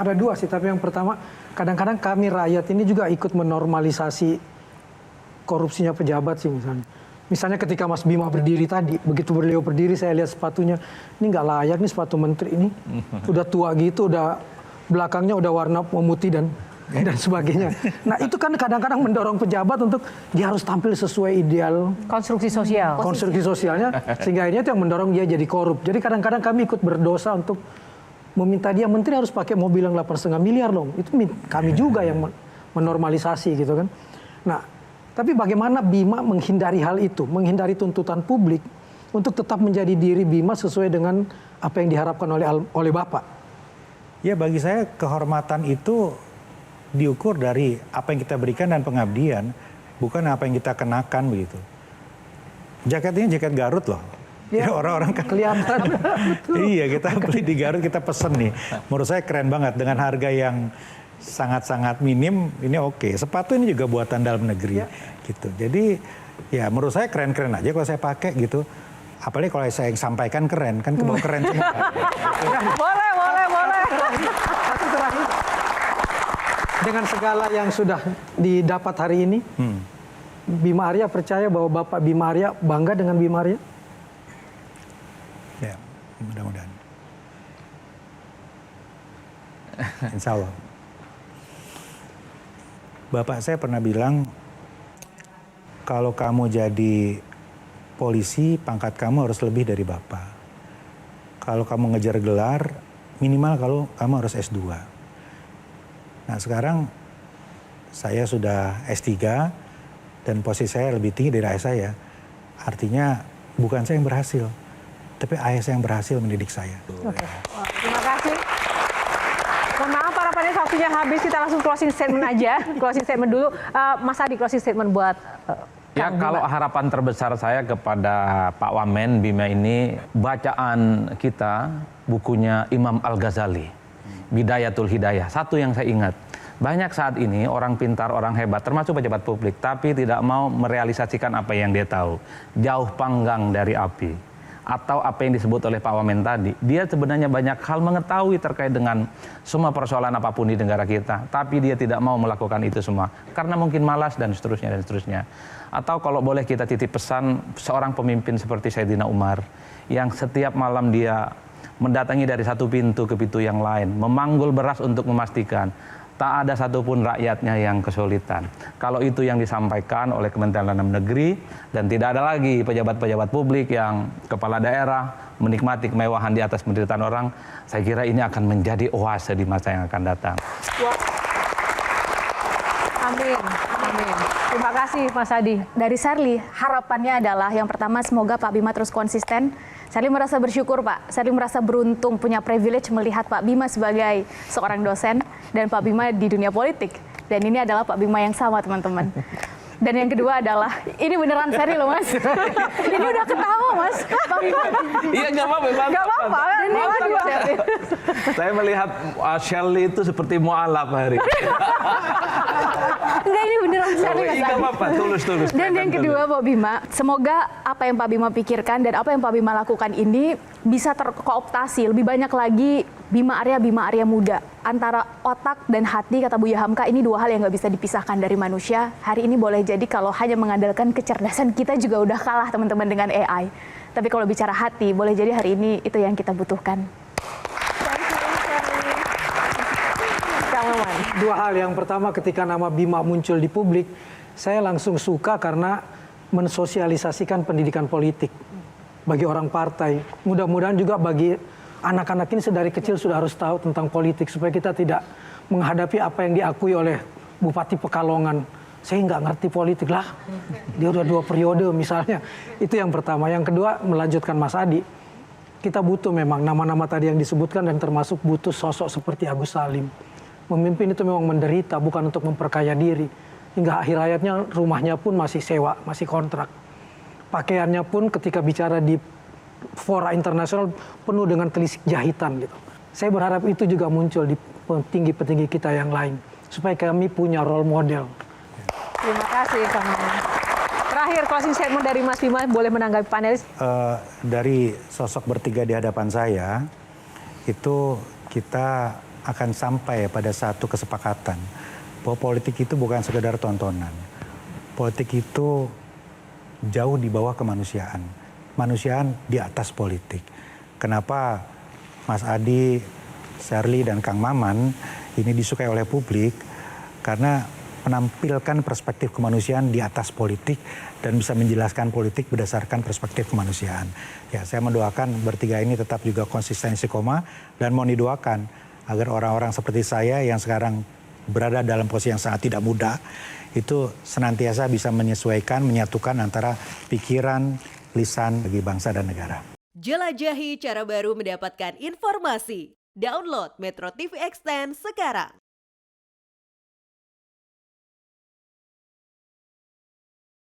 Ada dua sih, tapi yang pertama kadang-kadang kami rakyat ini juga ikut menormalisasi korupsinya pejabat sih misalnya. Misalnya ketika Mas Bima berdiri tadi, begitu beliau berdiri saya lihat sepatunya, ini nggak layak nih sepatu menteri ini, udah tua gitu, udah belakangnya udah warna memutih dan sebagainya. Nah itu kan kadang-kadang mendorong pejabat untuk dia harus tampil sesuai ideal Konstruksi sosial. konstruksi sosialnya, sehingga akhirnya itu yang mendorong dia jadi korup. Jadi kadang-kadang kami ikut berdosa untuk meminta dia menteri harus pakai mobil yang 8,5 miliar dong. Itu kami juga yang menormalisasi gitu kan. Nah, tapi bagaimana Bima menghindari hal itu, menghindari tuntutan publik untuk tetap menjadi diri Bima sesuai dengan apa yang diharapkan oleh Bapak? Ya bagi saya kehormatan itu diukur dari apa yang kita berikan dan pengabdian, bukan apa yang kita kenakan begitu. Jaket ini jaket Garut loh. Ya, orang-orang kan kelihatan. Iya, kita beli di Garut, kita pesen nih. Menurut saya keren banget dengan harga yang sangat-sangat minim, ini oke. Sepatu ini juga buatan dalam negeri gitu. Jadi ya menurut saya keren-keren aja kalau saya pakai gitu. Apalagi kalau saya yang sampaikan keren, kan kebawa keren semua. Boleh. Satu terakhir. Dengan segala yang sudah didapat hari ini, Bima Arya percaya bahwa Bapak Bima Arya bangga dengan Bima Arya? Ya, mudah-mudahan. Insya Allah. Bapak saya pernah bilang, kalau kamu jadi polisi, pangkat kamu harus lebih dari Bapak. Kalau kamu ngejar gelar, minimal kalau kamu harus S2. Nah sekarang saya sudah S3 dan posisi saya lebih tinggi dari ayah saya. Artinya bukan saya yang berhasil, tapi ayah saya yang berhasil mendidik saya. Oke. Terima kasih. Mohon maaf para panelis, waktunya habis, kita langsung closing statement aja. Closing statement dulu. Mas Adi, closing statement buat ya kalau harapan terbesar saya kepada Pak Wamen Bima ini, bacaan kita bukunya Imam Al-Ghazali, Bidayatul Hidayah. Satu yang saya ingat, banyak saat ini orang pintar, orang hebat, termasuk pejabat publik, tapi tidak mau merealisasikan apa yang dia tahu. Jauh panggang dari api. Atau apa yang disebut oleh Pak Wamen tadi, dia sebenarnya banyak hal mengetahui terkait dengan semua persoalan apapun di negara kita, tapi dia tidak mau melakukan itu semua karena mungkin malas dan seterusnya dan seterusnya. Atau kalau boleh kita titip pesan seorang pemimpin seperti Sayyidina Umar yang setiap malam dia mendatangi dari satu pintu ke pintu yang lain, memanggul beras untuk memastikan tak ada satupun rakyatnya yang kesulitan. Kalau itu yang disampaikan oleh Kementerian Dalam Negeri dan tidak ada lagi pejabat-pejabat publik yang kepala daerah menikmati kemewahan di atas penderitaan orang, saya kira ini akan menjadi oase di masa yang akan datang. Amin. Terima kasih Mas Adi. Dari Sherly, harapannya adalah yang pertama semoga Pak Bima terus konsisten. Sherly merasa bersyukur Pak, Sherly merasa beruntung punya privilege melihat Pak Bima sebagai seorang dosen dan Pak Bima di dunia politik. Dan ini adalah Pak Bima yang sama teman-teman. Dan yang kedua adalah, ini beneran Sherly loh Mas. Ini udah ketawa Mas. Iya nggak apa-apa. Gak apa-apa. Dan yang kedua, Saya melihat Sherly itu seperti mu'alaf hari. enggak ini beneran Sherly Mas. Nggak apa-apa, tulus. Dan yang kedua Pak Bima, semoga apa yang Pak Bima pikirkan dan apa yang Pak Bima lakukan ini bisa terkooptasi lebih banyak lagi Bima Arya muda. Antara otak dan hati, kata Buya Hamka, ini dua hal yang nggak bisa dipisahkan dari manusia. Hari ini boleh jadi kalau hanya mengandalkan kecerdasan kita juga udah kalah teman-teman dengan AI. Tapi kalau bicara hati, boleh jadi hari ini itu yang kita butuhkan. Dua hal. Yang pertama, ketika nama Bima muncul di publik, saya langsung suka karena mensosialisasikan pendidikan politik bagi orang partai. Mudah-mudahan juga bagi anak-anak ini sedari kecil sudah harus tahu tentang politik supaya kita tidak menghadapi apa yang diakui oleh Bupati Pekalongan. Saya nggak ngerti politik lah, dia udah 2 periode misalnya. Itu yang pertama. Yang kedua, melanjutkan Mas Adi, kita butuh memang nama-nama tadi yang disebutkan dan termasuk butuh sosok seperti Agus Salim. Memimpin itu memang menderita, bukan untuk memperkaya diri. Hingga akhir hayatnya rumahnya pun masih sewa, masih kontrak. Pakaiannya pun ketika bicara di fora internasional penuh dengan telisik jahitan gitu. Saya berharap itu juga muncul di petinggi-petinggi kita yang lain. Supaya kami punya role model. terima kasih Kang Maman. Terakhir closing statement dari Mas Bima, boleh menanggapi panelis? Dari sosok bertiga di hadapan saya, itu kita akan sampai pada satu kesepakatan bahwa politik itu bukan sekedar tontonan. Politik itu jauh di bawah kemanusiaan. Manusiaan di atas politik. Kenapa Mas Adi, Shirley, dan Kang Maman ini disukai oleh publik? Karena menampilkan perspektif kemanusiaan di atas politik dan bisa menjelaskan politik berdasarkan perspektif kemanusiaan. Ya, saya mendoakan bertiga ini tetap juga konsisten istiqomah dan mau didoakan agar orang-orang seperti saya yang sekarang berada dalam posisi yang sangat tidak mudah itu senantiasa bisa menyesuaikan, menyatukan antara pikiran, lisan bagi bangsa dan negara. Jelajahi cara baru mendapatkan informasi. Download Metro TV Extend sekarang.